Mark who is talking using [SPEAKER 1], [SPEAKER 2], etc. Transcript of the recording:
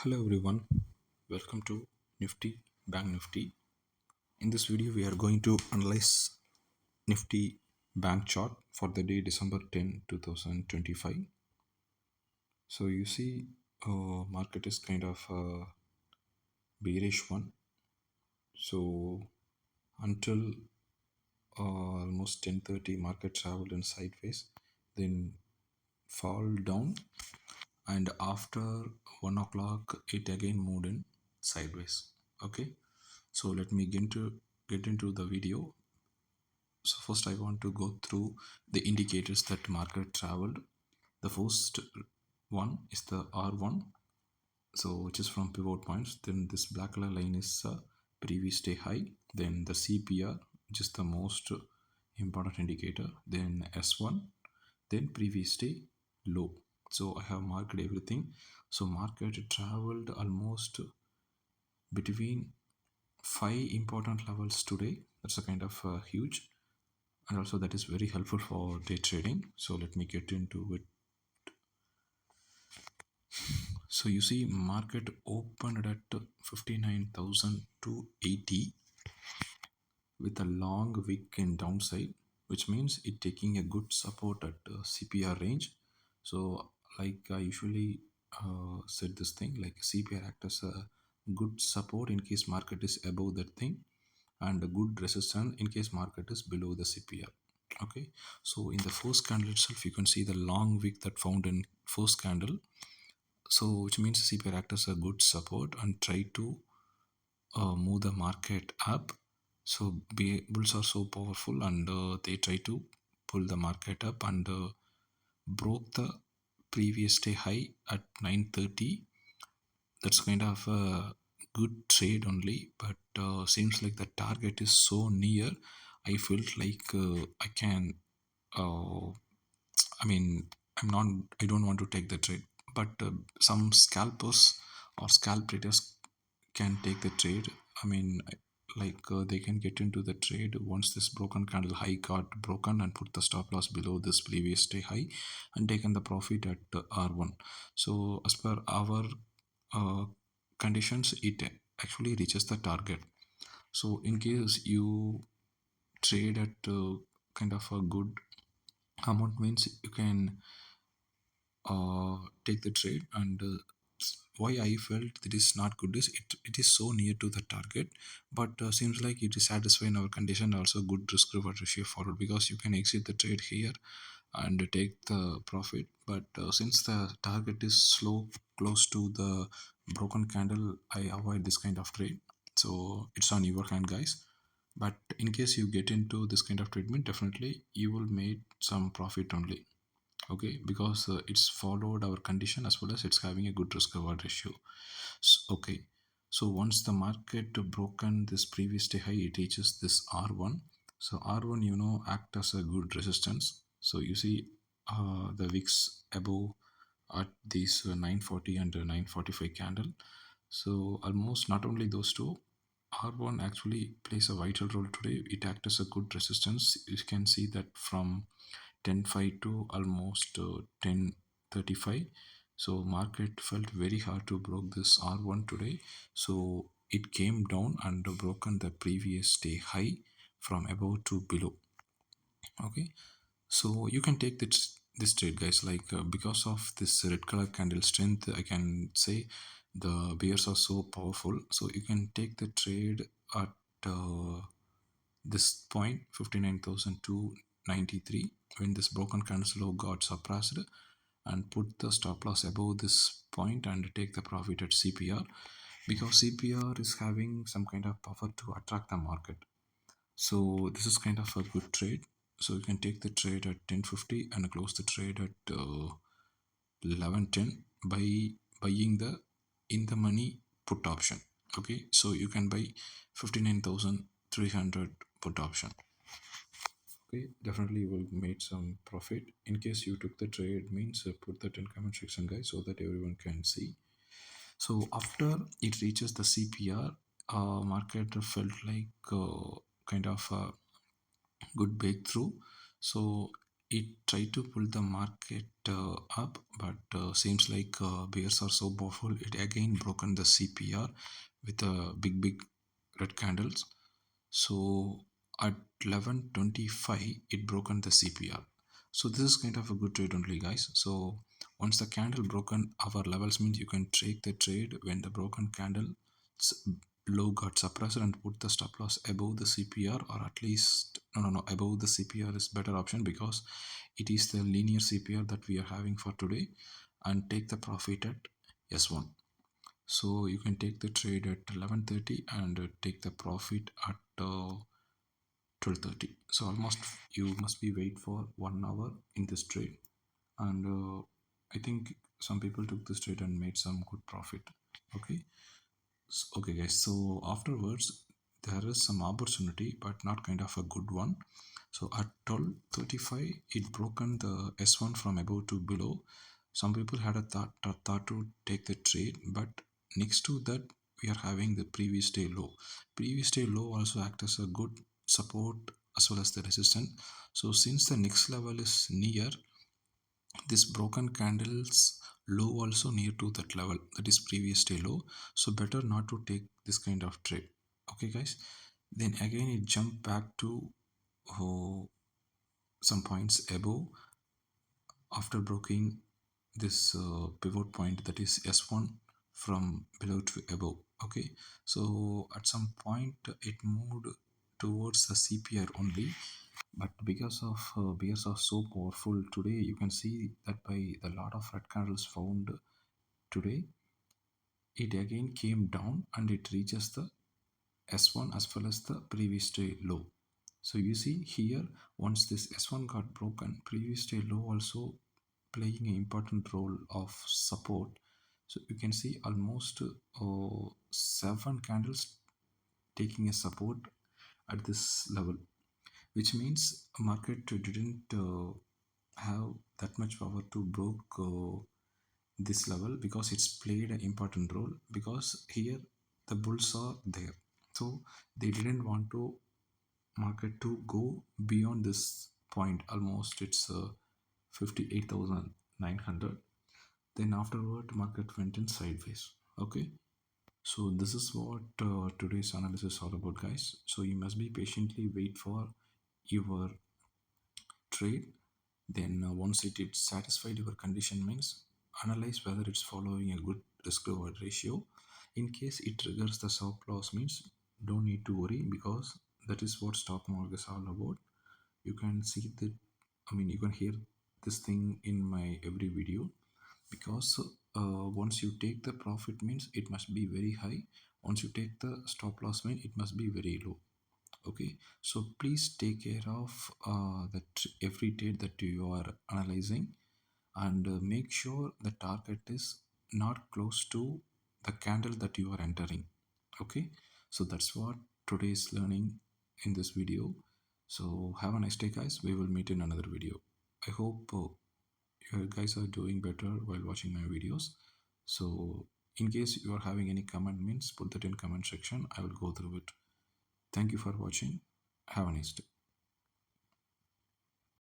[SPEAKER 1] Hello everyone, welcome to Nifty Bank Nifty. In this video, we are going to analyze Nifty bank chart for the day December 10, 2025. So you see, market is kind of a bearish one. So until almost 10:30, market traveled in sideways, then fall down, and after 1 o'clock, it again moved in sideways. Okay. So let me get into the video. So first I want to go through the indicators that market traveled. The first one is the R1, so which is from pivot points. Then this black color line is previous day high. Then the CPR, which is the most important indicator. Then S1, then previous day low. So I have marked everything. So market traveled almost between five important levels today. That's a kind of huge, and also that is very helpful for day trading. So let me get into it. So you see, market opened at 59,280 with a long wick in downside, which means it taking a good support at CPR range. So like I usually said this thing, like CPR act as a good support in case market is above that thing, and a good resistance in case market is below the CPR. Okay, so in the first candle itself, you can see the long wick that found in first candle. So which means CPR act as a good support and try to move the market up. So bulls are so powerful, and they try to pull the market up, and broke the previous day high at 9:30. That's kind of a good trade only, but seems like the target is so near. I felt like I can. Uh, I mean, I don't want to take the trade, but some scalpers or scalp traders can take the trade. I mean, they can get into the trade once this broken candle high got broken and put the stop loss below this previous day high and taken the profit at R1. So as per our uh, conditions, it actually reaches the target. So in case you trade at kind of a good amount, means you can take the trade. And why I felt it is not good is it is so near to the target, but seems like it is satisfying our condition, also good risk reward ratio forward, because you can exit the trade here and take the profit. But since the target is slow close to the broken candle, I avoid this kind of trade. So it's on your hand, guys. But in case you get into this kind of treatment, definitely you will make some profit only. Okay, because it's followed our condition, as well as it's having a good risk reward ratio. Okay, so once the market broken this previous day high, it reaches this R1. So R1, act as a good resistance. So you see the wicks above at these 940 and 945 candle. So almost not only those two, R1 actually plays a vital role today. It acts as a good resistance. You can see that from 10:05 to almost 10:35. So market felt very hard to broke this R1 today. So it came down and broken the previous day high from above to below. Okay, so you can take this trade, guys. Like because of this red color candle strength, I can say the bears are so powerful. So you can take the trade at this point 59,293, when this broken candle low got suppressed, and put the stop loss above this point and take the profit at CPR, because CPR is having some kind of power to attract the market. So this is kind of a good trade. So you can take the trade at 10:50 and close the trade at 11:10 by buying the in the money put option. Okay, so you can buy 59,300 put option. Okay, definitely you will make some profit. In case you took the trade, means put that in comment section, guys, so that everyone can see. So after it reaches the CPR, market felt like kind of a good breakthrough. So it tried to pull the market up, but seems like bears are so powerful. It again broken the CPR with a big red candles. So at 11:25 it broken the CPR. So this is kind of a good trade only, guys. So once the candle broken our levels means you can take the trade when the broken candle low got suppressed and put the stop loss above the CPR, or at least no above the CPR is better option because it is the linear CPR that we are having for today, and take the profit at S1. So you can take the trade at 11:30 and take the profit at 12:30. So almost you must be wait for 1 hour in this trade, and I think some people took this trade and made some good profit. Okay. Okay, guys. So afterwards, there is some opportunity, but not kind of a good one. So at 12:35, it broken the S1 from above to below. Some people had a thought to take the trade, but next to that, we are having the previous day low. Previous day low also act as a good support as well as the resistance. So since the next level is near, this broken candles low also near to that level, that is previous day low. So better not to take this kind of trade. Okay, guys. Then again it jumped back to oh, some points above after breaking this pivot point, that is S1 from below to above. Okay, so at some point it moved towards the CPR only, but because of bears are so powerful today, you can see that by the lot of red candles found today, it again came down and it reaches the S1 as well as the previous day low. So you see here, once this S1 got broken, previous day low also playing an important role of support. So you can see almost 7 candles taking a support at this level, which means market didn't have that much power to broke this level, because it's played an important role, because here the bulls are there, so they didn't want to market to go beyond this point. Almost it's 58,900. Then afterward market went in sideways. Okay, so this is what today's analysis is all about, guys. So you must be patiently wait for your trade. Then once it is satisfied your condition means analyze whether it's following a good risk reward ratio. In case it triggers the stop loss means don't need to worry, because that is what stock market is all about. You can see that, I mean, you can hear this thing in my every video, because once you take the profit means it must be very high. Once you take the stop loss means it must be very low. Okay, so please take care of that every trade that you are analyzing, and make sure the target is not close to the candle that you are entering. Okay, so that's what today's learning in this video. So have a nice day, guys. We will meet in another video. I hope you guys are doing better while watching my videos. So in case you are having any comment means put that in comment section, I will go through it. Thank you for watching. Have a nice day.